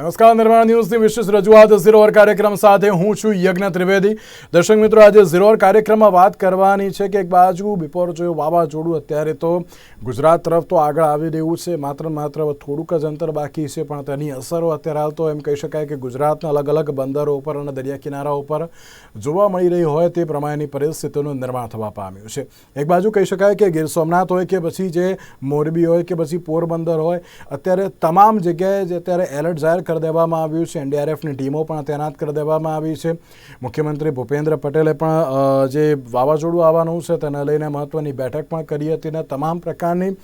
નમસ્કાર, નિર્માણ ન્યૂઝની વિશેષ રજૂઆત ઝીરો અવર કાર્યક્રમ સાથે હું છું યજ્ઞ ત્રિવેદી। દર્શક મિત્રો, આજે ઝીરો અવર કાર્યક્રમમાં વાત કરવાની છે કે એક બાજુ બિપોરજોયું વાવાઝોડું અત્યારે તો ગુજરાત તરફ તો આગળ આવી રહ્યું છે, માત્ર થોડુંક જ અંતર બાકી છે, પણ તેની અસરો અત્યારે હાલ તો એમ કહી શકાય કે ગુજરાતના અલગ અલગ બંદરો ઉપર અને દરિયા કિનારા ઉપર જોવા મળી રહી હોય તે પ્રમાણેની પરિસ્થિતિનું નિર્માણ થવા પામ્યું છે। એક બાજુ કહી શકાય કે ગીર સોમનાથ હોય કે પછી જે મોરબી હોય કે પછી પોરબંદર હોય, અત્યારે તમામ જગ્યાએ જ અત્યારે એલર્ટ જાહેર કરી દેવામાં આવ્યું છે। એનડીઆરએફની ટીમો પણ તૈનાત કરી દેવામાં આવી છે। મુખ્યમંત્રી ભૂપેન્દ્ર પટેલે પણ જે વાવાઝોડું આવવાનું છે તેને લઈને મહત્વની બેઠક પણ કરી હતી અને તમામ પ્રકારની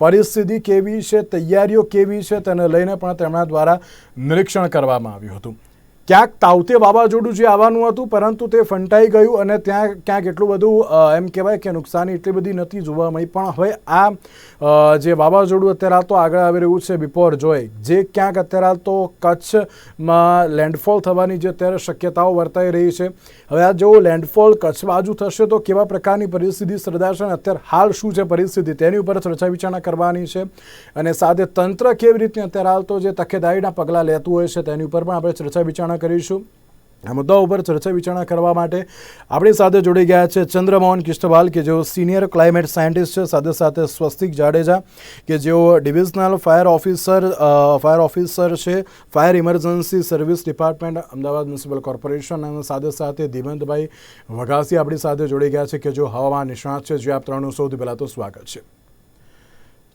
પરિસ્થિતિ કેવી છે, તૈયારીઓ કેવી છે તેને લઈને પણ તેમના દ્વારા નિરીક્ષણ કરવામાં આવ્યું હતું। ક્યાંક તાવતે વાવાઝોડું જે આવવાનું હતું પરંતુ તે ફંટાઈ ગયું અને ત્યાં ક્યાંક એટલું બધું એમ કહેવાય કે નુકસાની એટલી બધી નથી જોવા મળી, પણ હવે આ જે વાવાઝોડું અત્યારે હાલ તો આગળ આવી રહ્યું છે બિપોરજોય, જે ક્યાંક અત્યારે હાલ તો કચ્છમાં લેન્ડફોલ થવાની જે અત્યારે શક્યતાઓ વર્તાઈ રહી છે। હવે આ જો લેન્ડફોલ કચ્છ બાજુ થશે તો કેવા પ્રકારની પરિસ્થિતિ સર્જાશે અને અત્યારે હાલ શું છે પરિસ્થિતિ તેની ઉપર ચર્ચા વિચારણા કરવાની છે અને સાથે તંત્ર કેવી રીતે અત્યારે હાલ તો જે તકેદારીના પગલાં લેતું હોય છે તેની ઉપર પણ આપણે ચર્ચા વિચારણા કરીશું। આ મુદ્દા ઉપર ચર્ચા વિચારણા કરવા માટે આપણી સાથે જોડી ગયા છે ચંદ્રમોહન કિષ્ટવાલ કે જેઓ સિનિયર ક્લાઇમેટ સાયન્ટિસ્ટ છે, સાથે સાથે સ્વસ્તિક જાડેજા કે જેઓ ડિવિઝનલ ફાયર ઓફિસર છે, fire emergency service department Ahmedabad municipal corporation, અને સાથે સાથે દિવંતભાઈ વઘાસી આપણી સાથે જોડી ગયા છે કે જેઓ હવામાન નિષ્ણાત છે। જે આપ ત્રણનું सौથી पहला तो स्वागत है।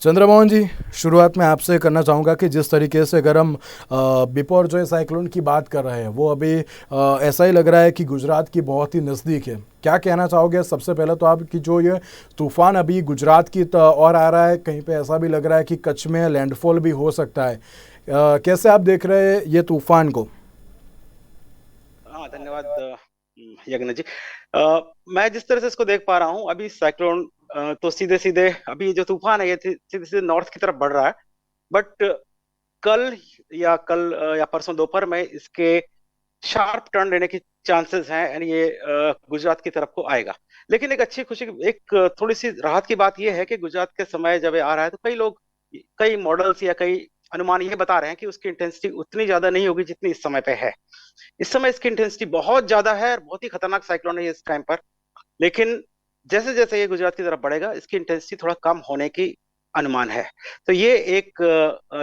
चंद्रमोहन जी, शुरुआत में आपसे करना चाहूँगा कि जिस तरीके से अगर हम बिपरजॉय साइक्लोन की बात कर रहे हैं वो अभी ऐसा ही लग रहा है कि गुजरात की बहुत ही नज़दीक है, क्या कहना चाहोगे? सबसे पहले तो आपकी जो ये तूफान अभी गुजरात की और आ रहा है, कहीं पे ऐसा भी लग रहा है कि कच्छ में लैंडफॉल भी हो सकता है, कैसे आप देख रहे हैं ये तूफान को? हाँ, धन्यवाद यज्ञ जी। मैं जिस तरह से इसको देख पा रहा हूँ, अभी साइक्लोन तो सीधे सीधे अभी जो तूफान है ये सीधे सीधे नॉर्थ की तरफ बढ़ रहा है, बट कल या परसों दोपहर में इसके शार्प टर्न लेने की चांसेस हैं, यानी ये गुजरात की तरफ को आएगा। लेकिन एक अच्छी खुशी, एक थोड़ी सी राहत की बात यह है कि गुजरात के समय जब ये आ रहा है तो कई लोग, कई मॉडल्स या कई अनुमान ये बता रहे हैं कि उसकी इंटेंसिटी उतनी ज्यादा नहीं होगी जितनी इस समय पे है। इस समय इसकी इंटेंसिटी बहुत ज्यादा है और बहुत ही खतरनाक साइक्लोन है इस टाइम पर, लेकिन जैसे जैसे ये गुजरात की तरफ बढ़ेगा इसकी इंटेंसिटी थोड़ा कम होने की अनुमान है। तो ये एक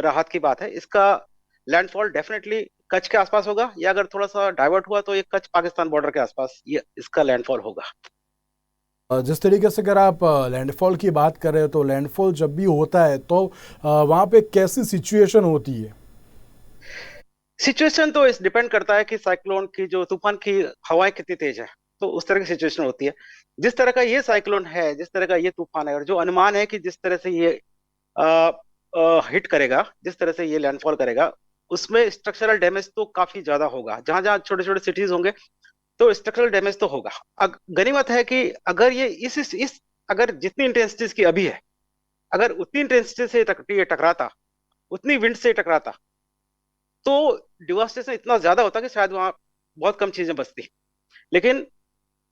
राहत की बात है। इसका लैंडफॉल डेफिनेटली कच्छ के आसपास होगा, या अगर थोड़ा सा डाइवर्ट हुआ तो ये कच्छ पाकिस्तान बॉर्डर के आसपास ये इसका लैंडफॉल होगा। जिस तरीके से अगर आप लैंडफॉल की बात कर रहे हो तो लैंडफॉल जब भी होता है तो वहाँ पे कैसी सिचुएशन होती है? सिचुएशन तो इस डिपेंड करता है कि साइक्लोन की जो तूफान की हवाएं कितनी तेज है, तो उस तरह की सिचुएशन होती है। जिस तरह का ये साइक्लोन है, जिस तरह का ये तूफान है, और जो अनुमान है कि जिस तरह से ये हिट करेगा, जिस तरह से ये लैंडफॉल करेगा, उसमें स्ट्रक्चरल डैमेज तो काफी ज्यादा होगा। जहां जहां छोटे छोटे सिटीज होंगे तो स्ट्रक्चरल डैमेज तो होगा। गनीमत है कि अगर ये इस अगर जितनी इंटेंसिटी की अभी है, अगर उतनी इंटेंसिटी से ये टकराता, उतनी विंड से टकराता, तो डिवास्टेशन इतना ज्यादा होता कि शायद वहां बहुत कम चीजें बचती। लेकिन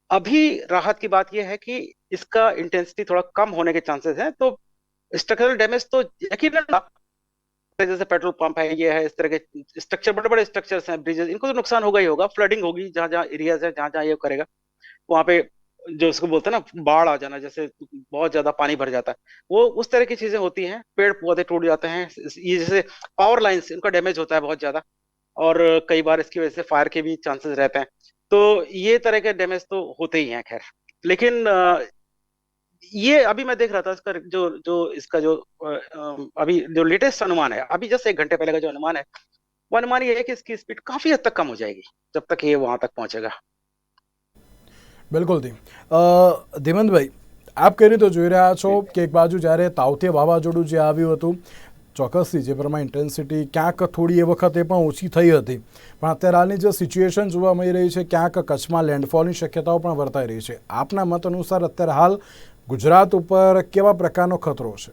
अभी राहत की बात यह है कि इसका इंटेंसिटी थोड़ा कम होने के चांसेस हैं, तो स्ट्रक्चरल डैमेज तो यकीनन, जैसे पेट्रोल पंप है, ये है, इस तरह के स्ट्रक्चर, बड़े बड़े स्ट्रक्चर्स हैं, ब्रिजेस, इनको तो नुकसान होगा ही होगा। फ्लडिंग होगी जहां जहां एरियाज है, जहां जहां ये करेगा वहां पे, जो उसको बोलते हैं ना बाढ़ आ जाना, जैसे बहुत ज्यादा पानी भर जाता है, वो उस तरह की चीजें होती हैं। पेड़ पौधे टूट जाते हैं, ये जैसे पावर लाइन्स, इनका डैमेज होता है बहुत ज्यादा, और कई बार इसकी वजह से फायर के भी चांसेस रहते हैं। तो ये तरह के डैमेज तो होते ही हैं। खैर, लेकिन ये अभी मैं देख रहा था इसका इसका जो अभी जो लेटेस्ट अनुमान है, अभी जस्ट 1 घंटे पहले का जो अनुमान है, वो अनुमान ये है कि इसकी स्पीड काफी हद तक कम हो जाएगी जब तक ये वहां तक पहुंचेगा। बिल्कुल थी दिवंतभाई, आप कह रही तो જોઈ રહ્યા છો કે એક બાજુ જ્યારે તાવતે વાવાઝોડું જે આવ્યું હતું, ચોક્કસથી જે પ્રમાણે ઇન્ટેન્સિટી ક્યાંક થોડી એ વખતે પણ ઓછી થઈ હતી, પણ અત્યારે હાલની જે સિચ્યુએશન જોવા મળી રહી છે ક્યાંક કચ્છમાં લેન્ડફોલની શક્યતાઓ પણ વર્તાઈ રહી છે, આપના મત અનુસાર અત્યારે હાલ ગુજરાત ઉપર કેવા પ્રકારનો ખતરો છે?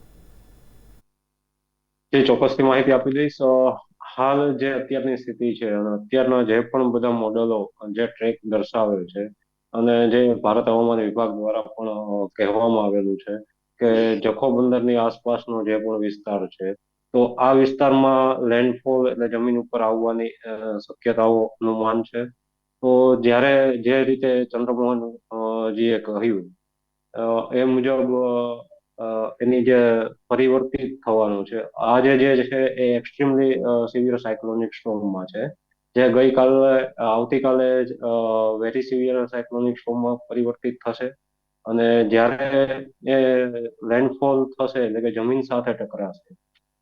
જે ચોક્કસથી માહિતી આપી દઈશ। હાલ જે અત્યારની સ્થિતિ છે અને અત્યારના જે પણ બધા મોડેલો જે ટ્રેક દર્શાવે છે અને જે ભારત હવામાન વિભાગ દ્વારા પણ કહેવામાં આવેલું છે કે જખૌ બંદરની આસપાસનો જે પણ વિસ્તાર છે તો આ વિસ્તારમાં લેન્ડફોલ એટલે જમીન ઉપર આવવાની શક્યતાઓ અનુમાન છે. તો જ્યારે જે રીતે ચંદ્રમોહન જીએ કહ્યું એ મુજબ એની જે પરિવર્તિત થવાનું છે, આજે જે છે એ એક્સ્ટ્રીમલી સિવિયર સાયક્લોનિક સ્ટોર્મમાં છે, જે ગઈકાલે આવતીકાલે વેરી સિવિયર સાયક્લોનિક સ્ટોર્મમાં પરિવર્તિત થશે. અને જ્યારે એ લેન્ડફોલ થશે એટલે કે જમીન સાથે ટકરાશે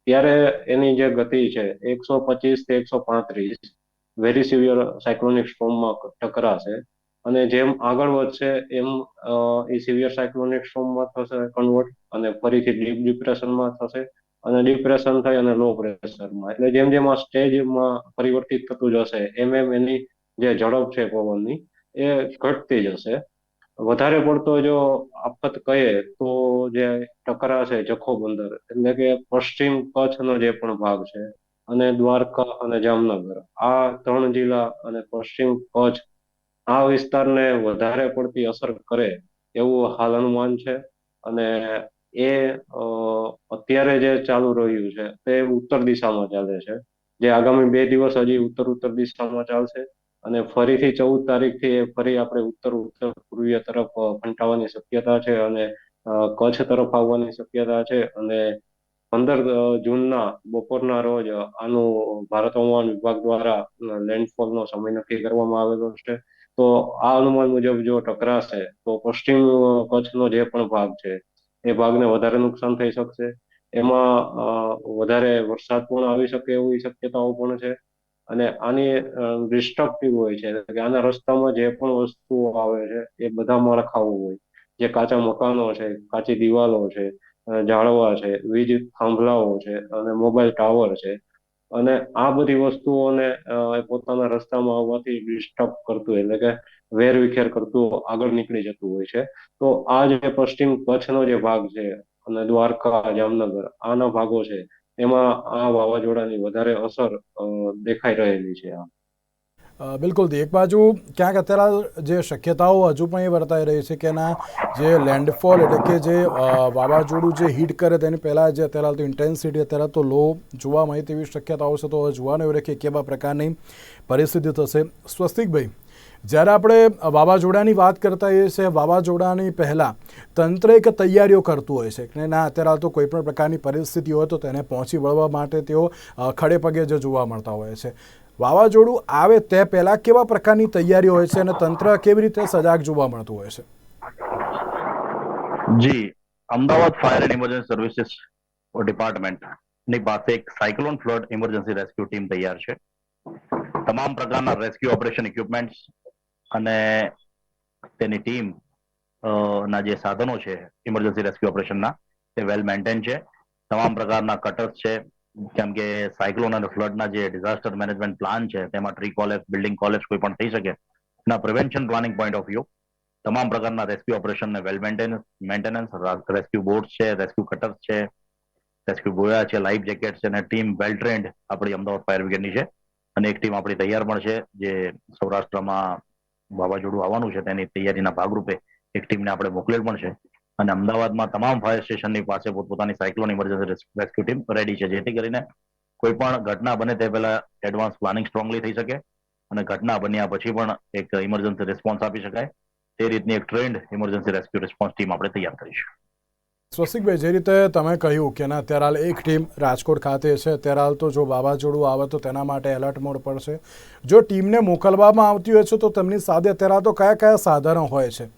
ત્યારે એની જે ગતિ છે 125 થી 135 વેરી સિવિયર સાયક્લોનિક સ્ટોર્મમાં ટકરાશે. અને જેમ આગળ વધશે એમ એ સિવિયર સાયક્લોનિક સ્ટોર્મમાં થશે કન્વર્ટ, અને ફરીથી ડીપ ડિપ્રેશનમાં થશે, અને ડિપ્રેશન થઈ અને લો પ્રેશરમાં. એટલે જેમ જેમ આ સ્ટેજમાં પરિવર્તિત થતું જશે એમ એમ એની જે ઝડપ છે પવનની એ ઘટતી જશે. વધારે પડતો જો આફત કહીએ તો જે ટકરાશે જખો બંદર એટલે કે પશ્ચિમ કચ્છનો જે પણ ભાગ છે, અને દ્વારકા અને જામનગર આ 3 જિલ્લા અને પશ્ચિમ કચ્છ આ વિસ્તારને વધારે પડતી અસર કરે એવું હાલ અનુમાન છે. અને એ અત્યારે જે ચાલુ રહ્યું છે તે ઉત્તર દિશામાં ચાલે છે, જે આગામી 2 દિવસ હજી ઉત્તર દિશામાં ચાલશે. અને ફરીથી 14 તારીખથી ફરી આપણે ઉત્તર પૂર્વીય તરફ ફંટાવાની શક્યતા છે, અને કચ્છ તરફ આવવાની શક્યતા છે. અને 15 જૂનના બપોરના રોજ આનું ભારત હવામાન વિભાગ દ્વારા લેન્ડફોલનો સમય નક્કી કરવામાં આવેલો છે. તો આ અનુમાન મુજબ જો ટકરાશે તો પશ્ચિમ કચ્છનો જે પણ ભાગ છે એ ભાગને વધારે નુકસાન થઈ શકશે. એમાં વધારે વરસાદ પણ આવી શકે એવી શક્યતાઓ પણ છે. અને આની ડિસ્ટ્રક્ટિવ હોય છે, કે આના રસ્તામાં જે પણ વસ્તુઓ આવે છે એ બધા માળખાઓ હોય, જે કાચા મકાનો છે, કાચી દિવાલો છે, ઝાડવા છે, વીજ થાંભલાઓ છે, અને મોબાઈલ ટાવર છે. અને આ બધી વસ્તુઓને પોતાના રસ્તામાં આવવાથી ડિસ્ટર્બ કરતું, એટલે કે વેરવિખેર કરતું આગળ નીકળી જતું હોય છે. તો આ જે પશ્ચિમ કચ્છનો જે ભાગ છે અને દ્વારકા, જામનગર આના ભાગો છે એમાં આ વાવાઝોડાની વધારે અસર દેખાઈ રહેલી છે. બિલકુલ. એક બાજુ ક્યાંક અત્યારે જે શક્યતાઓ હજુ પણ એ વર્તાઈ રહી છે કે એના જે લેન્ડફોલ એટલે કે જે વાવાઝોડું જે હિટ કરે તેની પહેલાં જે અત્યારે તો ઇન્ટેન્સિટી અત્યારે તો લો જોવા મળે તેવી શક્યતાઓ છે. તો જોવાનું એવું રહે કે કેવા પ્રકારની પરિસ્થિતિ થશે. સ્વસ્તિકભાઈ, જ્યારે આપણે વાવાઝોડાની વાત કરતા હોઈએ છીએ, વાવાઝોડાની પહેલાં તંત્ર એક તૈયારીઓ કરતું હોય છે કે ના અત્યારે તો કોઈ પણ પ્રકારની પરિસ્થિતિ હોય તો તેને પહોંચી વળવા માટે તેઓ ખડે પગે જે જોવા મળતા હોય છે. વાવાઝોડું આવે તે પહેલાં કેવા પ્રકારની તૈયારીઓ હોય છે અને તંત્ર કેવી રીતે સજાગ જોવા મળતું હોય છે? જી, Ahmedabad fire and emergency services ડિપાર્ટમેન્ટની પાસે એક cyclone flood emergency rescue team તૈયાર છે. તમામ પ્રકારના રેસ્ક્યુ ઓપરેશન ઇક્વિપમેન્ટ્સ અને તેની ટીમ ના જે સાધનો છે ઇમરજન્સી રેસ્ક્યુ ઓપરેશનના તે વેલ મેન્ટેન છે. તમામ પ્રકારના કટર્સ છે, કેમ કે સાયક્લોન અને ફ્લડના જે ડિઝાસ્ટર મેનેજમેન્ટ પ્લાન છે તેમાં ટ્રી કોલેપ્સ, બિલ્ડિંગ કોલેપ્સ કોઈ પણ થઈ શકે એના prevention planning point of view તમામ પ્રકારના રેસ્ક્યુ ઓપરેશનને વેલ મેન્ટેનન્સ, રેસ્ક્યુ બોટ્સ છે, રેસ્ક્યુ કટર્સ છે, રેસ્ક્યુ બોયા છે, લાઈફ જેકેટ છે, અને ટીમ વેલ ટ્રેન્ડ આપણી અમદાવાદ ફાયર બ્રિગેડની છે. અને એક ટીમ આપણી તૈયાર પણ છે, જે સૌરાષ્ટ્રમાં વાવાઝોડું આવવાનું છે તેની તૈયારીના ભાગરૂપે એક ટીમને આપણે મોકલેલ પણ છે. અને અમદાવાદમાં તમામ ફાયર સ્ટેશનની પાસે પોતપોતાની cyclone emergency rescue team ready છે, જેથી કરીને કોઈ પણ ઘટના બને તે પહેલા એડવાન્સ પ્લાનિંગ સ્ટ્રોંગલી થઈ શકે અને ઘટના બન્યા પછી પણ એક ઇમરજન્સી રિસ્પોન્સ આપી શકાય તે રીતની એક trend emergency rescue response team આપણે તૈયાર કરીશું. સ્વસ્તિકભાઈ, જે રીતે તમે કહ્યું કે અત્યારે હાલ એક ટીમ રાજકોટ ખાતે છે, અત્યારે હાલ તો જો વાવાઝોડું આવે તો તેના માટે એલર્ટ મોડ પર છે. જો ટીમને મોકલવામાં આવતી હોય છે તો તેમની સાથે અત્યારે તો કયા કયા સાધનો હોય છે?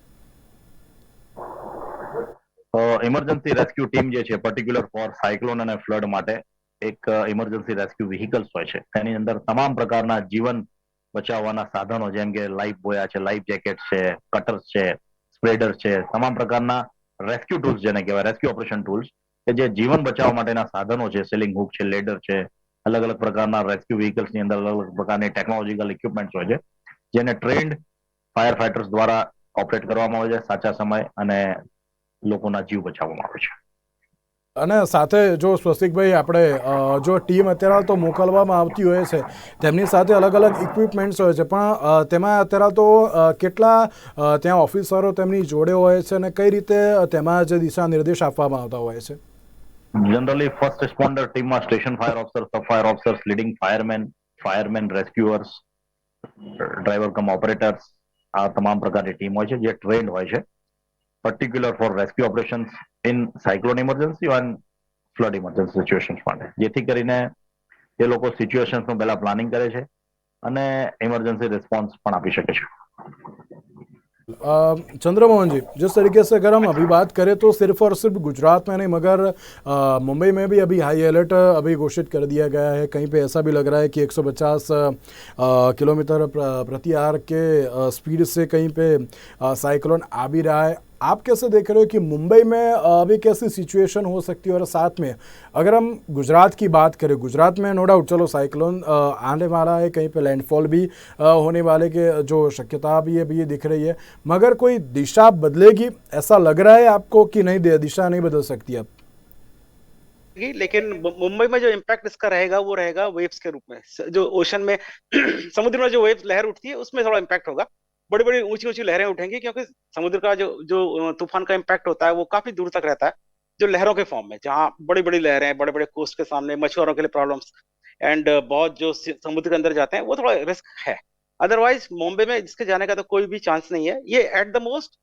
ઇમરજન્સી રેસ્ક્યુ ટીમ જે છે પર્ટિક્યુલર ફોર સાયક્લોન અને ફ્લડ માટે એક ઇમરજન્સી રેસ્ક્યુ વ્હીકલ્સ હોય છે. તેની અંદર તમામ પ્રકારના જીવન બચાવવાના સાધનો, જેમ કે લાઈફ બોયા છે, લાઈફ જેકેટ છે, કટર્સ છે, સ્પ્રેડર્સ છે, તમામ પ્રકારના રેસ્ક્યુ ટૂલ્સ જેને કહેવાય રેસ્ક્યુ ઓપરેશન ટૂલ્સ, કે જે જીવન બચાવવા માટેના સાધનો છે, સેલિંગ હુક છે, લેડર છે, અલગ અલગ પ્રકારના રેસ્ક્યુ વ્હીકલ્સની અંદર અલગ અલગ પ્રકારની ટેકનોલોજીકલ ઇક્વિપમેન્ટ્સ હોય છે, જેને ટ્રેન્ડ ફાયર ફાઈટર્સ દ્વારા ઓપરેટ કરવામાં આવે છે સાચા સમય અને લોકોના જીવ બચાવવામાં આવે છે. અને સાથે જો સ્વસ્તિકભાઈ આપણે જો ટીમ અત્યારે તો મોકલવામાં આવતી હોય છે તેમની સાથે અલગ અલગ ઇક્વિપમેન્ટ્સ હોય છે, પણ તેમાં અત્યારે તો કેટલા ત્યાં ઓફિસરો તેમની જોડે હોય છે અને કઈ રીતે તેમાં જે દિશા નિર્દેશ આપવામાં આવતા હોય છે? જનરલી ફર્સ્ટ રિસ્પોન્ડર ટીમમાં station fire officer, sub fire officers, leading fireman, rescuers, driver cum operators, આ તમામ પ્રકારની ટીમ હોય છે જે ટ્રેન્ડ હોય છે particular for rescue operations in cyclone emergency and flood emergency situations માટે, જેથી કરીને એ લોકો સિચ્યુએશન્સનું પહેલા પ્લાનિંગ કરે છે અને इमरजेंसी रिस्पॉन्स પણ આપી શકે છે। चंद्रमोहन जी, जिस तरीके से अगर हम अभी बात करें तो सिर्फ और सिर्फ गुजरात में नहीं मगर मुंबई में भी अभी हाई अलर्ट अभी घोषित कर दिया गया है। कहीं पे ऐसा भी लग रहा है कि 150 किलोमीटर प्रति आवर के स्पीड से कहीं पे साइक्लोन आ भी रहा है। आप कैसे देख रहे हो कि मुंबई में अभी कैसी सिचुएशन हो सकती है? और साथ में अगर हम गुजरात की बात करें, गुजरात में नो डाउट चलो साइक्लोन आने वाला है, कहीं पे लैंडफॉल भी होने वाले के जो शक्यता भी है भी ये दिख रही है, मगर कोई दिशा बदलेगी ऐसा लग रहा है आपको कि नहीं? दिशा नहीं बदल सकती अब? लेकिन मुंबई में जो इम्पैक्ट इसका रहेगा वो रहेगा वेव्स के रूप में। जो ओशन में समुद्र में जो वेव लहर उठती है उसमें थोड़ा इम्पैक्ट होगा। बड़ी बड़ी ऊंची ऊंची लहरें उठेंगी क्योंकि समुद्र का जो जो तूफान का इम्पैक्ट होता है वो काफी दूर तक रहता है, जो लहरों के फॉर्म में, जहाँ बड़ी बड़ी लहरें, बड़े बड़े कोस्ट के सामने मछुआरों के लिए प्रॉब्लम्स एंड बहुत जो समुद्र के अंदर जाते हैं वो थोड़ा रिस्क है। अदरवाइज मुंबई में इसके जाने का तो कोई भी चांस नहीं है। ये एट द मोस्ट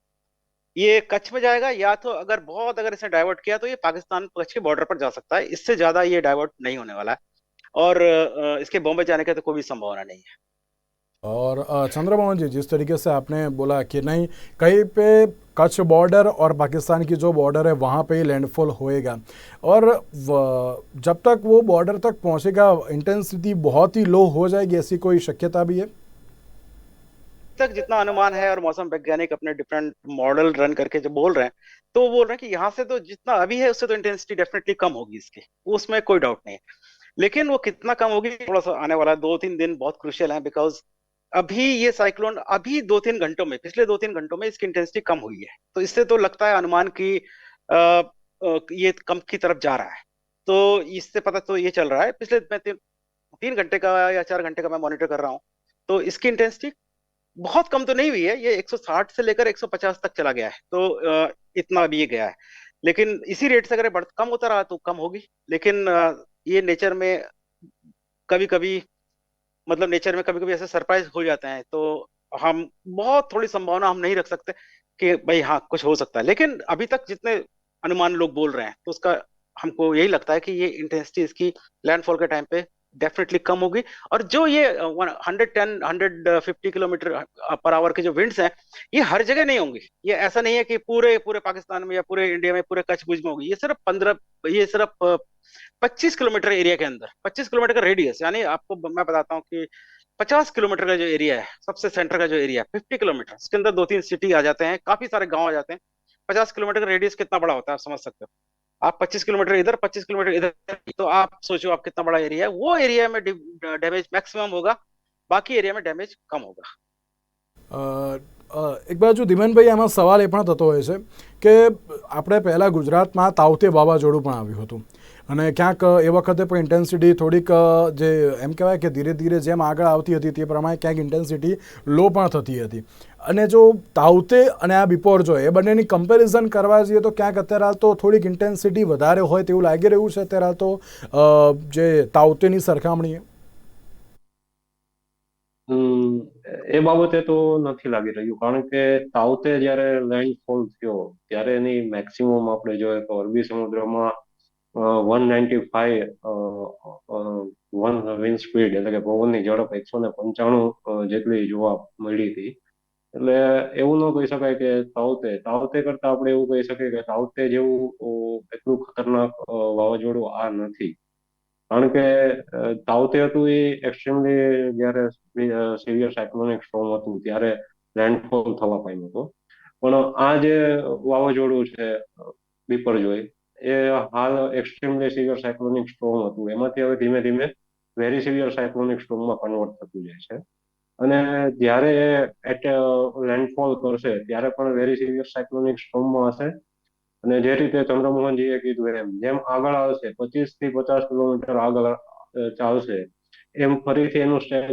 ये कच्छ में जाएगा, या तो अगर बहुत अगर इसे डाइवर्ट किया तो ये पाकिस्तान कच्छ के बॉर्डर पर जा सकता है। इससे ज्यादा ये डाइवर्ट नहीं होने वाला है और इसके बॉम्बे जाने का तो कोई भी संभावना नहीं है। और चंद्रमोहन जी, जिस तरीके से आपने बोला कि नहीं कहीं पे कच्छ बॉर्डर और पाकिस्तान की जो बॉर्डर है वहाँ पे ही लैंडफॉल होएगा, और जब तक वो बॉर्डर तक पहुँचेगा इंटेंसिटी बहुत ही लो हो जाएगी, ऐसी कोई शक्यता भी है? तक जितना अनुमान है और मौसम वैज्ञानिक अपने डिफरेंट मॉडल रन करके जो बोल रहे हैं, तो वो बोल रहे हैं कि यहाँ से तो जितना अभी है उससे तो इंटेंसिटी डेफिनेटली कम होगी इसकी, उसमें कोई डाउट नहीं है। लेकिन वो कितना कम होगी थोड़ा सा आने वाला 2-3 दिन बहुत क्रुशियल है, बिकॉज अभी ये साइक्लोन अभी 2-3 घंटों में, पिछले 2-3 घंटों में इसकी इंटेंसिटी कम हुई है, तो इससे तो लगता है अनुमान की ये कम की तरफ जा रहा है। तो इससे पता तो ये चल रहा है, पिछले मैं 3 घंटे का या 4 घंटे का मैं मॉनिटर कर रहा हूँ, तो इसकी इंटेंसिटी बहुत कम तो नहीं हुई है। ये 160 से लेकर 150 तक चला गया है, तो इतना अभी ये गया है। लेकिन इसी रेट से अगर बढ़ कम होता रहा तो कम होगी। लेकिन ये नेचर में कभी कभी, मतलब नेचर में कभी कभी ऐसे सरप्राइज हो जाते हैं, तो हम बहुत थोड़ी संभावना हम नहीं रख सकते कि भाई हाँ कुछ हो सकता है। लेकिन अभी तक जितने अनुमान लोग बोल रहे हैं तो उसका हमको यही लगता है कि ये इंटेंसिटी इसकी लैंडफॉल के टाइम पे डेफिनेटली कम होगी। और जो ये 150 किलोमीटर पर आवर के जो विंड्स हैं, ये हर जगह नहीं होंगी। ये ऐसा नहीं है कि पूरे पूरे पाकिस्तान में या पूरे इंडिया में, पूरे कच्छ भुज में होगी। ये सिर्फ 25 किलोमीटर एरिया के अंदर, 25 किलोमीटर का रेडियस, यानी आपको मैं बताता हूँ कि 50 किलोमीटर का जो एरिया है, सबसे सेंटर का जो एरिया है 50 किलोमीटर, इसके अंदर 2-3 सिटी आ जाते हैं, काफी सारे गांव आ जाते हैं। 50 किलोमीटर का रेडियस कितना बड़ा होता है आप समझ सकते हो। आप 25 किलोमीटर इधर, 25 किलोमीटर इधर, तो आप सोचो आप कितना बड़ा एरिया है। वो एरिया में डैमेज मैक्सिमम होगा, बाकी एरिया में डैमेज कम होगा। એક બાજુ ધીમનભાઈ આમાં સવાલ એ પણ થતો હોય છે કે આપણે પહેલાં ગુજરાતમાં તાવતે વાવાઝોડું પણ આવ્યું હતું અને ક્યાંક એ વખતે પણ ઇન્ટેન્સિટી થોડીક જે એમ કહેવાય કે ધીરે ધીરે જેમ આગળ આવતી હતી તે પ્રમાણે ક્યાંક ઇન્ટેન્સિટી લો પણ થતી હતી। અને જો તાવતે અને આ બિપોરજોય એ બંનેની કમ્પેરિઝન કરવા જઈએ તો ક્યાંક અત્યારે હાલ તો થોડીક ઇન્ટેન્સિટી વધારે હોય તેવું લાગી રહ્યું છે અત્યારે હાલ તો જે તાવતેની સરખામણીએ। એ બાબતે તો નથી લાગી રહ્યું, કારણ કે તાવતે જ્યારે લેન્ડફોલ થયો ત્યારે એની મેક્સિમમ આપણે જોઈએ તો અરબી સમુદ્રમાં 195 વિન્ડ સ્પીડ એટલે કે પવનની ઝડપ 195 જેટલી જોવા મળી હતી। એટલે એવું ન કહી શકાય કે તાવતે કરતા આપણે એવું કહી શકીએ કે તાવતે જેવું એટલું ખતરનાક વાવાઝોડું આ નથી। કારણ કે તાવતે હતું એ એક્સ્ટ્રીમલી જયારે સિવિયર સાયક્લોનિક સ્ટોર્મ હતું ત્યારે લેન્ડફોલ થવા પામ્યો હતો। પણ આ જે વાવાઝોડું છે બિપરજોય, એ હાલ એક્સ્ટ્રીમલી સિવિયર સાયક્લોનિક સ્ટોર્મ હતું, એમાંથી હવે ધીમે ધીમે વેરી સિવિયર સાયક્લોનિક સ્ટોર્મમાં કન્વર્ટ થતું જાય છે। અને જ્યારે એ લેન્ડફોલ કરશે ત્યારે પણ વેરી સિવિયર સાયક્લોનિક સ્ટોર્મમાં હશે। અને જે રીતે ચંદ્રમોહનજીએ કીધું એમ જેમ આગળ આવશે 25 થી 50 કિલોમીટર આગળ ચાલશે, એમ ફરીથી એનું સ્ટેજ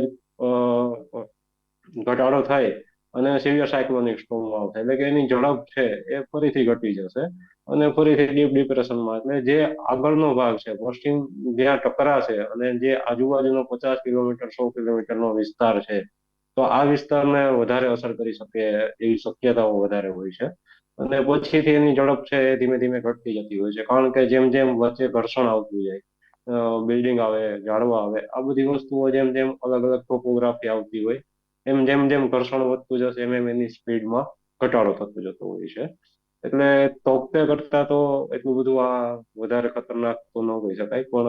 ઘટાડો થાય અને સિવિયર સાયક્લોનિક સ્ટોર્મ આવશે, એટલે કે એની ઝડપ છે એ ફરીથી ઘટી જશે અને ફરીથી ડીપ ડિપ્રેશનમાં, એટલે જે આગળનો ભાગ છે પશ્ચિમ જ્યાં ટકરાશે અને જે આજુબાજુનો 50 કિલોમીટર 100 કિલોમીટરનો વિસ્તાર છે, તો આ વિસ્તારને વધારે અસર કરી શકે એવી શક્યતાઓ વધારે હોય છે. અને પછીથી એની ઝડપ છે એ ધીમે ધીમે ઘટતી જતી હોય છે, કારણ કે જેમ જેમ વચ્ચે ઘર્ષણ આવતું જાય, બિલ્ડિંગ આવે, ઝાડવા આવે, આ બધી વસ્તુઓ જેમ જેમ અલગ અલગ ટોપોગ્રાફી આવતી હોય, એમ જેમ જેમ ઘર્ષણ વધતું જશે એમ એમ એની સ્પીડમાં ઘટાડો થતો જતો હોય છે. એટલે તોકતે કરતા તો એટલું બધું આ વધારે ખતરનાક તો ન કહી શકાય, પણ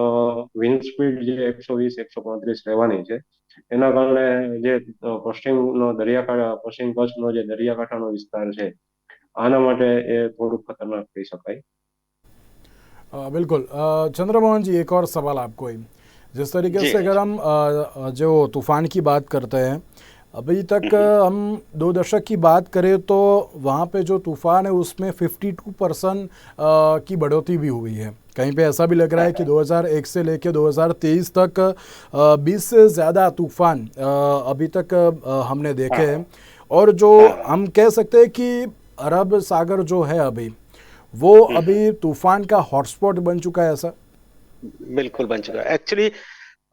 વિન્ડ સ્પીડ જે 120-135 રહેવાની છે, એના કારણે જે પશ્ચિમનો દરિયાકાંઠા, પશ્ચિમ કચ્છનો જે દરિયાકાંઠાનો વિસ્તાર છે, આના માટે એ થોડુંક खतरनाक कह सकाय। बिल्कुल। चंद्रमोहन जी, एक और सवाल आपको ही, जिस तरीके जी से अगर हम जो तूफान की बात करते हैं, अभी तक हम 2 दशक की बात करें तो वहाँ पे जो तूफान है उसमें 52% की बढ़ोतरी भी हुई है। कहीं पे ऐसा भी लग रहा है कि 2001 से लेकर 2023 तक 20 से ज़्यादा तूफान अभी तक हमने देखे हैं। और जो हम कह सकते हैं कि अरब सागर जो है अभी, वो अभी तूफान का हॉटस्पॉट बन चुका है ऐसा? बिल्कुल बन चुका है। एक्चुअली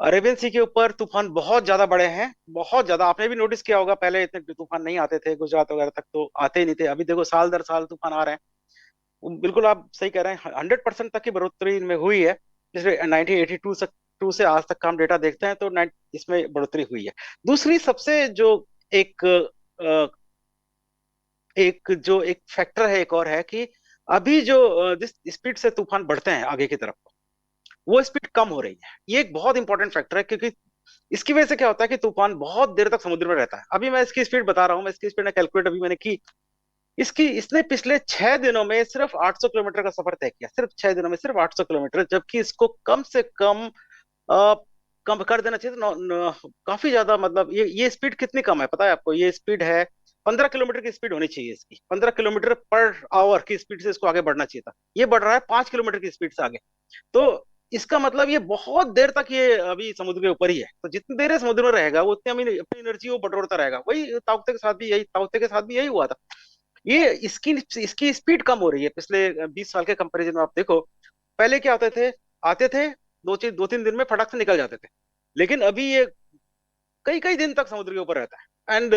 अरेबियन सी के ऊपर तूफान बहुत ज्यादा बड़े हैं, बहुत ज्यादा। आपने भी नोटिस किया होगा, पहले इतने तूफान नहीं आते थे, गुजरात वगैरह तक तो आते ही नहीं थे। अभी देखो साल दर साल तूफान आ रहे हैं। बिल्कुल आप सही कह रहे हैं, 100% तक की बढ़ोतरी इनमें हुई है। जैसे 1982 से आज तक का हम डेटा देखते हैं तो इसमें बढ़ोतरी हुई है। दूसरी सबसे जो एक एक फैक्टर है, एक और है कि अभी जो जिस स्पीड से तूफान बढ़ते हैं आगे की तरफ, वो स्पीड कम हो रही है। ये एक बहुत इंपॉर्टेंट फैक्टर है, क्योंकि इसकी वजह से क्या होता है कि तूफान बहुत देर तक समुद्र में रहता है। अभी मैं इसकी स्पीड बता रहा हूँ, मैं इसकी स्पीड कैलकुलेट अभी मैंने की। इसने पिछले 6 दिनों में सिर्फ 800 किलोमीटर का सफर तय किया, सिर्फ 6 दिनों में सिर्फ 800 किलोमीटर, जबकि इसको कम से कम कम कर देना चाहिए। काफी ज्यादा, मतलब ये स्पीड कितनी कम है पता है आपको? ये स्पीड है 15 किलोमीटर की स्पीड होनी चाहिए इसकी, 15 किलोमीटर पर आवर की स्पीड से इसको आगे बढ़ना चाहिए था। ये बढ़ रहा है 5 किलोमीटर की स्पीड से आगे। तो इसका मतलब ये बहुत देर तक ये अभी समुद्र के ऊपर ही है। तो जितनी देर ये समुद्र में रहेगा वो उतनी अपनी एनर्जी वो बटोरता रहेगा। वही ताउते के साथ भी यही हुआ था। ये इसकी स्पीड कम हो रही है पिछले 20 साल के कंपैरिजन में। आप देखो पहले क्या होते थे, आते थे 2-3 दिन में फटाक से निकल जाते थे, लेकिन अभी ये कई कई दिन तक समुद्र के ऊपर रहता है। एंड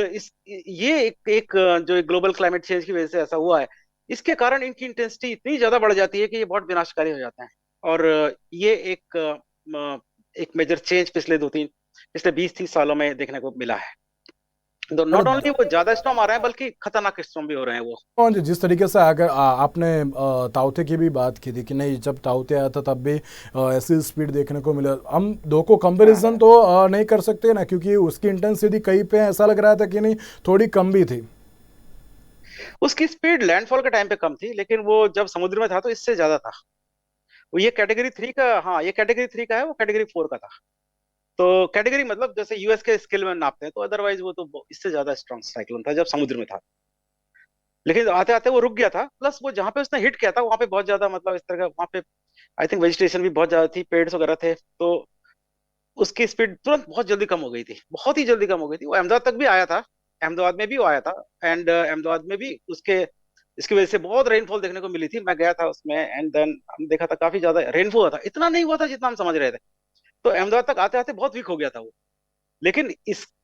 ये एक जो ग्लोबल क्लाइमेट चेंज की वजह से ऐसा हुआ है। इसके कारण इनकी इंटेंसिटी इतनी ज्यादा बढ़ जाती है कि ये बहुत विनाशकारी हो जाते हैं। और ये एक मेजर चेंज पिछले 20-30 सालों में देखने को मिला है। तो नॉट ओनली वो ज्यादा स्टॉर्म आ रहे हैं, बल्कि खतरनाक स्टॉर्म भी हो रहे हैं वो। और जिस तरीके से अगर आपने ताउते की भी बात की थी कि नहीं, जब ताउते आया था तब भी ऐसी स्पीड देखने को मिला। हम दो को कंपैरिजन तो नहीं कर सकते ना, क्योंकि उसकी इंटेंसिटी कहीं पे ऐसा लग रहा था कि नहीं थोड़ी कम भी थी। उसकी स्पीड लैंडफॉल के टाइम पे कम थी, लेकिन वो जब समुद्र में था तो इससे ज्यादा था। वो ये कैटेगरी 3 का, हाँ ये कैटेगरी 3 का है, वो कैटेगरी 4 का था। तो कैटेगरी मतलब जैसे यूएस के स्केल में नापते हैं, तो अदरवाइज वो तो इससे ज्यादा स्ट्रॉन्ग साइक्लोन था जब समुद्र में था। लेकिन आते आते वो रुक गया था। प्लस वो जहाँ पे उसने हिट किया था वहां पे बहुत ज्यादा, मतलब इस तरह का वहां पे आई थिंक वेजिटेशन भी बहुत ज्यादा थी, पेड़ वगैरह थे, तो उसकी स्पीड तुरंत बहुत जल्दी कम हो गई थी, बहुत ही जल्दी कम हो गई थी। वो अहमदाबाद तक भी आया था, अहमदाबाद में भी वो आया था। एंड अहमदाबाद में भी इसकी वजह से बहुत रेनफॉल देखने को मिली थी। मैं गया था उसमें, एंड देन हम देखा था काफी ज्यादा रेनफॉल हुआ था। इतना नहीं हुआ था जितना हम समझ रहे थे। तो अहमदाबाद तक आते आते बहुत वीक हो गया था वो। लेकिन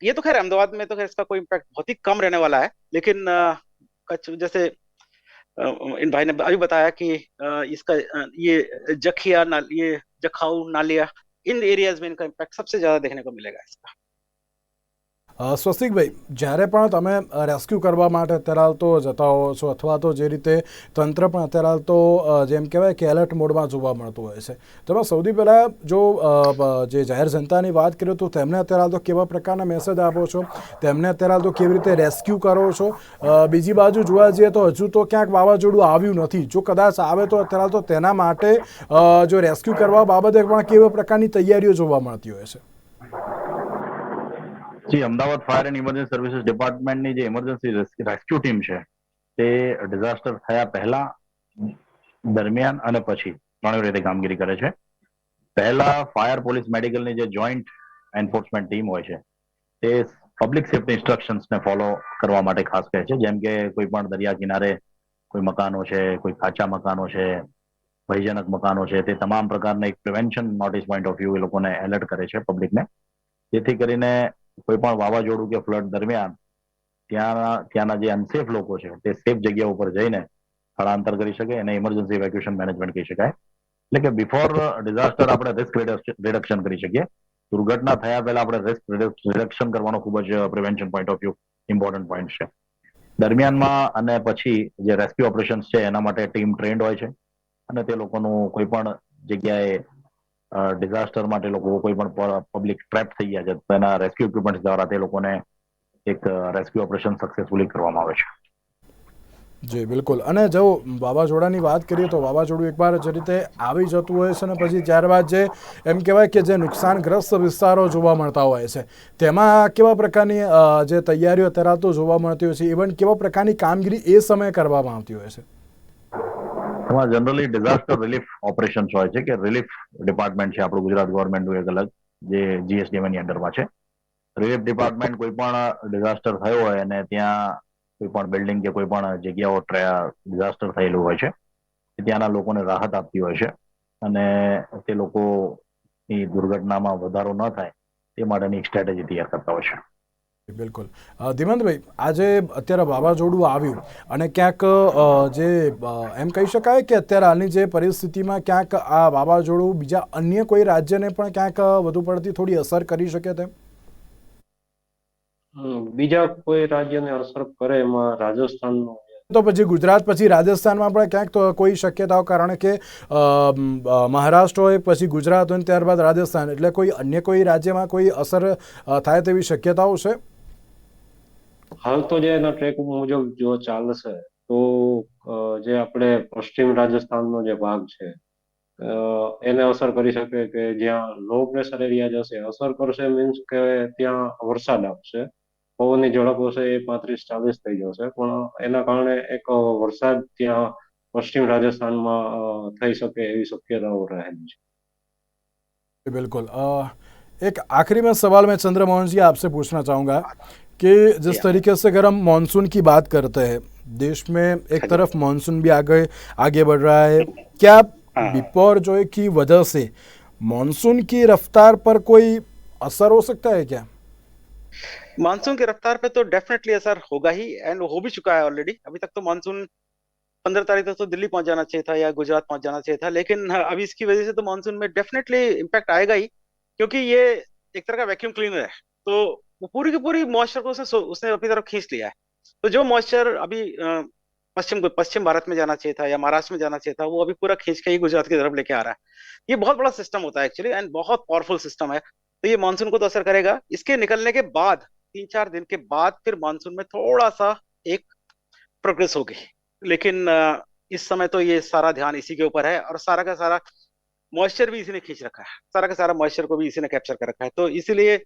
ये तो खैर अहमदाबाद में तो खैर इसका कोई इम्पैक्ट बहुत ही कम रहने वाला है। लेकिन कच्छ जैसे इन भाई ने अभी बताया कि इसका ये ये जखाऊ नालिया, इन एरियाज में इनका इम्पैक्ट सबसे ज्यादा देखने को मिलेगा इसका। સ્વસ્તિકભાઈ, જ્યારે પણ તમે રેસ્ક્યુ કરવા માટે અત્યારે હાલ તો જતા હો છો, અથવા તો જે રીતે તંત્ર પણ અત્યારે હાલ તો જેમ કહેવાય કે એલર્ટ મોડમાં જોવા મળતું હોય છે, તમે સૌથી પહેલાં જો જે જાહેર જનતાની વાત કરીએ તો તેમને અત્યારે હાલ તો કેવા પ્રકારના મેસેજ આપો છો, તેમને અત્યારે હાલ તો કેવી રીતે રેસ્ક્યુ કરો છો? બીજી બાજુ જોવા જઈએ તો હજુ તો ક્યાંક વાવાઝોડું આવ્યું નથી, જો કદાચ આવે તો અત્યારે હાલ તો તેના માટે જો રેસ્ક્યુ કરવા બાબતે પણ કેવા પ્રકારની તૈયારીઓ જોવા મળતી હોય છે? જી, Ahmedabad fire and emergency services ડિપાર્ટમેન્ટની જે ઇમરજન્સી રેસ્ક્યુ ટીમ છે તે ડિઝાસ્ટર થયા પહેલા, દરમિયાન અને પછી ત્રણેય રીતે કામગીરી કરે છે. પહેલા ફાયર પોલીસ મેડિકલની જે જોઈન્ટ એન્ફોર્સમેન્ટ ટીમ હોય છે તે પબ્લિક સેફ્ટી ઇન્સ્ટ્રક્શન્સને ફોલો કરવા માટે ખાસ કહે છે. જેમ કે કોઈ પણ દરિયા કિનારે કોઈ મકાનો છે, કોઈ કાચા મકાનો છે, ભયજનક મકાનો છે, તે તમામ પ્રકારના એક prevention notice point of view એ લોકોને એલર્ટ કરે છે પબ્લિકને, જેથી કરીને કોઈ પણ વાવાઝોડું કે ફ્લડ દરમિયાન ત્યાંના જે અનસેફ લોકો છે તે સેફ જગ્યા ઉપર જઈને સ્થળાંતર કરી શકે, એને ઇમરજન્સી ઇવેક્યુએશન મેનેજમેન્ટ કહી શકાય. એટલે કે બિફોર ડિઝાસ્ટર આપણે રિસ્ક રિડક્શન કરી શકીએ. દુર્ઘટના થયા પહેલા આપણે રિસ્ક રિડક્શન કરવાનો ખૂબ જ prevention point of view important point છે. દરમિયાનમાં અને પછી જે રેસ્ક્યુ ઓપરેશન્સ છે એના માટે ટીમ ટ્રેન્ડ હોય છે, અને તે લોકોનું કોઈ પણ જગ્યાએ ડિઝાસ્ટર માટે લોકો કોઈ પણ પબ્લિક ટ્રેપ થઈ ગયા છે તો એના રેસ્ક્યુ ઇક્વિપમેન્ટ દ્વારા તે લોકોને એક રેસ્ક્યુ ઓપરેશન સક્સેસફુલી કરવામાં આવે છે. જી બિલકુલ. અને જો વાવાઝોડાની વાત કરીએ તો વાવાઝોડું એકવાર જે રીતે આવી જતું હોય છે અને પછી ત્યારબાદ જે એમ કહેવાય કે જે નુકસાનગ્રસ્ત વિસ્તારો જોવા મળતા હોય છે તેમાં કેવા પ્રકારની જે તૈયારીઓ અત્યારે તો જોવા મળતી હોય છે, ઇવન કેવા પ્રકારની કામગીરી એ સમયે કરવામાં આવતી હોય છે? એમાં જનરલી ડિઝાસ્ટર રિલીફ ઓપરેશન્સ હોય છે, કે રિલીફ ડિપાર્ટમેન્ટ છે આપણું ગુજરાત ગવર્મેન્ટનું એક અલગ, જે જીએસડીએમની અંડરમાં છે. રિલીફ ડિપાર્ટમેન્ટ કોઈ પણ ડિઝાસ્ટર થયો હોય અને ત્યાં કોઈ પણ બિલ્ડિંગ કે કોઈ પણ જગ્યાઓ ડિઝાસ્ટર થયેલું હોય છે, ત્યાંના લોકોને રાહત આપતી હોય છે, અને તે લોકોની દુર્ઘટનામાં વધારો ન થાય તે માટેની એક સ્ટ્રેટેજી તૈયાર કરતા હોય છે. બિલકુલ. ધીમંતભાઈ, આજે અત્યારે વાવાઝોડું આવ્યું અને ક્યાંક જે એમ કહી શકાય કે અત્યારે હાલની જે પરિસ્થિતિમાં ક્યાંક આ વાવાઝોડું બીજા અન્ય કોઈ રાજ્યને પણ ક્યાંક વધુ પડતી થોડી અસર કરી શકે તેમ? બીજા કોઈ રાજ્યને અસર કરે એમાં રાજસ્થાનનો તો પછી ગુજરાત પછી રાજસ્થાનમાં પણ ક્યાંક તો કોઈ શક્યતાઓ, કારણ કે મહારાષ્ટ્ર હોય પછી ગુજરાત હોય ત્યારબાદ રાજસ્થાન, એટલે કોઈ અન્ય કોઈ રાજ્યમાં કોઈ અસર થાય તેવી શક્યતાઓ છે? હાલ તો જે એના ટ્રેક મુજબ જો ચાલશે તો જે આપણે પશ્ચિમ રાજસ્થાનનો જે ભાગ છે એને અસર કરી શકે, કે જ્યાં લો પ્રેશર એરિયા જશે અસર કરશે, મીન્સ કે ત્યાં વરસાદ આપશે, પવનની ઝડપ હશે એ 35-40 થઈ જશે, પણ એના કારણે એક વરસાદ ત્યાં પશ્ચિમ રાજસ્થાનમાં થઈ શકે એવી शक्यताओं रहेली है। बिल्कुल। एक आखिरी में सवाल मैं चंद्रमोहन जी आपसे पूछना चाहूँगा कि जिस तरीके से अगर हम मानसून की बात करते हैं, देश में एक तरफ मानसून भी आगे बढ़ रहा है, क्या बिपरजॉय की वजह से मानसून की रफ्तार पर कोई असर हो सकता है क्या? मानसून की रफ्तार पे तो डेफिनेटली असर होगा ही, एंड हो भी चुका है ऑलरेडी। अभी तक तो मानसून 15 तारीख तक तो दिल्ली पहुंच जाना चाहिए था या गुजरात पहुंच जाना चाहिए था, लेकिन अभी इसकी वजह से तो मानसून में डेफिनेटली इम्पैक्ट आएगा ही, क्योंकि ये एक तरह का वैक्यूम क्लीनर है। तो वो पूरी की पूरी मॉइस्चर को उसने अपनी तरफ खींच लिया है। तो जो मॉइस्चर अभी पश्चिम भारत में जाना चाहिए था या महाराष्ट्र में जाना चाहिए था, वो अभी पूरा खींच के ही गुजरात की तरफ लेके आ रहा है। ये बहुत बड़ा सिस्टम होता है एक्चुअली, एंड बहुत पावरफुल सिस्टम है। तो ये मानसून को तो असर करेगा। इसके निकलने के बाद 3-4 दिन के बाद फिर मानसून में थोड़ा सा एक प्रोग्रेस होगी, लेकिन इस समय तो ये सारा ध्यान इसी के ऊपर है, और सारा का सारा मॉइस्चर भी इसी ने खींच रखा है, सारा का सारा मॉइस्चर को भी इसी ने कैप्चर कर रखा है। तो इसीलिए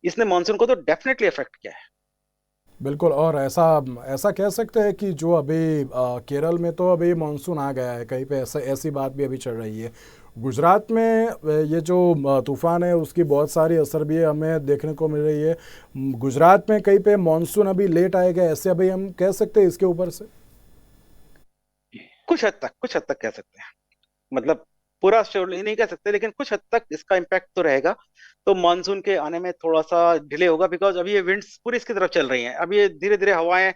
इसने मानसून को तो डेफिनेटली अफेक्ट किया है। बिल्कुल। और ऐसा कह सकते हैं कि जो अभी केरल में तो अभी मानसून आ गया है, कहीं पे ऐसी बात भी अभी चल रही है। गुजरात में ये जो तूफान है उसकी बहुत सारी असर भी हमें देखने को मिल रही है। गुजरात में कहीं पे मानसून अभी लेट आएगा, ऐसे अभी हम कह सकते हैं इसके ऊपर से? कुछ हद तक कह सकते हैं, मतलब पूरा श्योर नहीं कह सकते, लेकिन कुछ हद तक इसका इम्पैक्ट तो रहेगा। तो मानसून के आने में थोड़ा सा डिले होगा, बिकॉज अभी ये विंड्स पूरी इसकी तरफ चल रही हैं। अभी ये धीरे धीरे हवाएं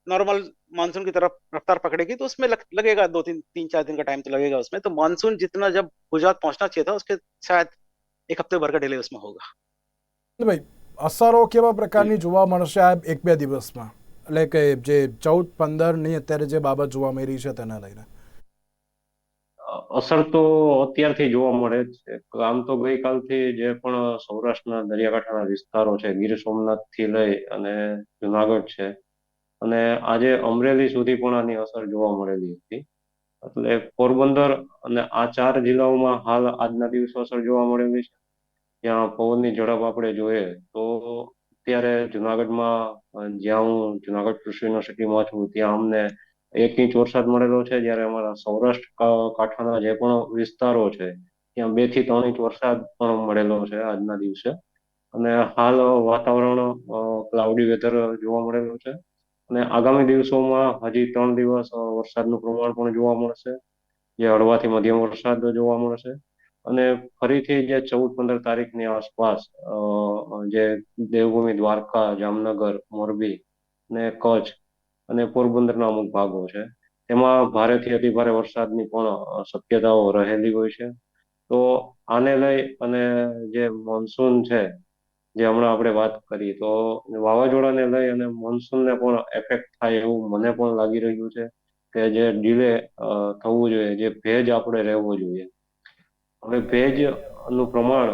नॉर्मल मानसून की तरफ रफ्तार पकड़ेगी, तो उसमें लगेगा 2-3-4 दिन का टाइम तो लगेगा उसमें। तो मानसून जितना जब गुजरात पहुंचना चाहिए था, उसके शायद 1 हफ्ते भर का डिले उसमें होगा। ભાઈ, અસરો કેવા પ્રકારની જોવા મળશે આ 1-2 દિવસમાં? એટલે કે જે 14-15 ની અત્યારે જે બાબત જોવા મળી રહી છે તેના લઈને અસર તો અત્યારથી જોવા મળે જ છે. આમ તો ગઈકાલથી જે પણ સૌરાષ્ટ્રના દરિયાકાંઠાના વિસ્તારો છે, ગીર સોમનાથથી લઈ અને જુનાગઢ છે, અને આજે અમરેલી સુધી પણ આની અસર જોવા મળેલી હતી. એટલે પોરબંદર અને આ 4 જિલ્લાઓમાં હાલ આજના દિવસે અસર જોવા મળેલી છે. ત્યાં પવનની ઝડપ આપણે જોઈએ તો અત્યારે જુનાગઢમાં, જ્યાં હું જુનાગઢ કૃષિ યુનિવર્સિટીમાં છું, ત્યાં અમને 1 ઇંચ વરસાદ મળેલો છે, જ્યારે અમારા સૌરાષ્ટ્ર કાંઠાના જે પણ વિસ્તારો છે ત્યાં 2 થી 3 ઇંચ વરસાદ પણ મળેલો છે આજના દિવસે. અને હાલ વાતાવરણ ક્લાઉડી વેધર જોવા મળેલું છે અને આગામી દિવસોમાં હજી 3 દિવસ વરસાદનું પ્રમાણ પણ જોવા મળશે, જે હળવાથી મધ્યમ વરસાદ જોવા મળશે. અને ફરીથી જે 14-15 તારીખની આસપાસ જે દેવભૂમિ દ્વારકા, જામનગર, મોરબી ને કચ્છ અને પોરબંદરના અમુક ભાગો છે, તેમાં ભારેથી અતિ ભારે વરસાદની પણ શક્યતાઓ રહેલી હોય છે. તો આને લઈ અને જે મોન્સૂન છે, જે હમણાં આપણે વાત કરી, તો વાવાઝોડાને લઈ અને મોન્સૂનને પણ એફેક્ટ થાય એવું મને પણ લાગી રહ્યું છે કે જે ડીલે થવું જોઈએ, જે ભેજ આપણે રહેવો જોઈએ. હવે ભેજ નું પ્રમાણ,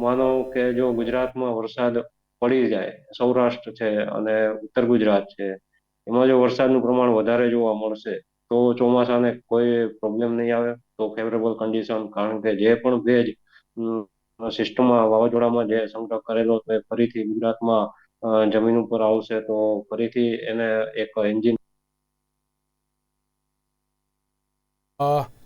માનો કે જો ગુજરાતમાં વરસાદ પડી જાય, સૌરાષ્ટ્ર છે અને ઉત્તર ગુજરાત છે, એમાં જો વરસાદનું પ્રમાણ વધારે જોવા મળશે તો ચોમાસાને કોઈ પ્રોબ્લેમ નહીં આવે, તો ફેવરેબલ કન્ડિશન. કારણ કે જે પણ ભેજ સિસ્ટમમાં, વાવાઝોડામાં જે સંગ્રહ કરેલો તો એ ફરીથી ગુજરાતમાં જમીન ઉપર આવશે, તો ફરીથી એને એક એન્જિન.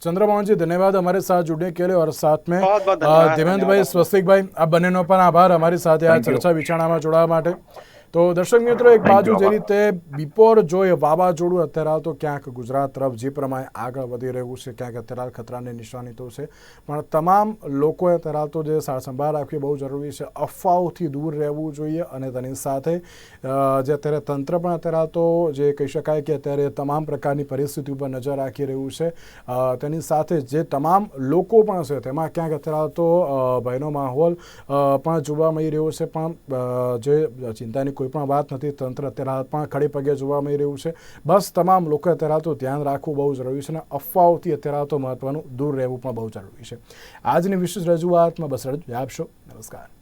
चंद्रमोहन जी, धन्यवाद हमारे साथ जुड़ने के लिए। और साथ में बहुत बहुत धन्यवाद। देवेंद्र भाई, स्वस्तिक भाई, આ બંનેનો પણ આભાર અમારી સાથે આ ચર્ચા વિચારણામાં જોડાવા માટે। તો દર્શક મિત્રો, એક બાજુ જે રીતે બિપોર જોઈ વાવાઝોડું અત્યારે હાલ તો ક્યાંક ગુજરાત તરફ જે પ્રમાણે આગળ વધી રહ્યું છે, ક્યાંક અત્યારે ખતરાની નિશાની તો છે, પણ તમામ લોકોએ અત્યારે હાલ તો જે સારસંભાળ રાખવી બહુ જરૂરી છે, અફવાઓથી દૂર રહેવું જોઈએ અને તેની સાથે જે અત્યારે તંત્ર પણ અત્યારે હાલ તો જે કહી શકાય કે અત્યારે તમામ પ્રકારની પરિસ્થિતિ ઉપર નજર રાખી રહ્યું છે, તેની સાથે જે તમામ લોકો પણ છે તેમાં ક્યાંક અત્યારે હાલ તો ભયનો માહોલ પણ જોવા મળી રહ્યો છે, પણ જે ચિંતાની કોઈ પણ વાત નથી, તંત્ર અત્યારે હાલ પણ ખડે પગે જોવા મળી રહ્યું છે। બસ તમામ લોકો અત્યારે હાલ તો ધ્યાન રાખવું બહુ જરૂરી છે અને અફવાઓથી અત્યારે હાલ તો મહત્વનું દૂર રહેવું પણ બહુ જરૂરી છે। આજની વિશેષ રજૂઆતમાં બસ રજૂ આપશો। નમસ્કાર।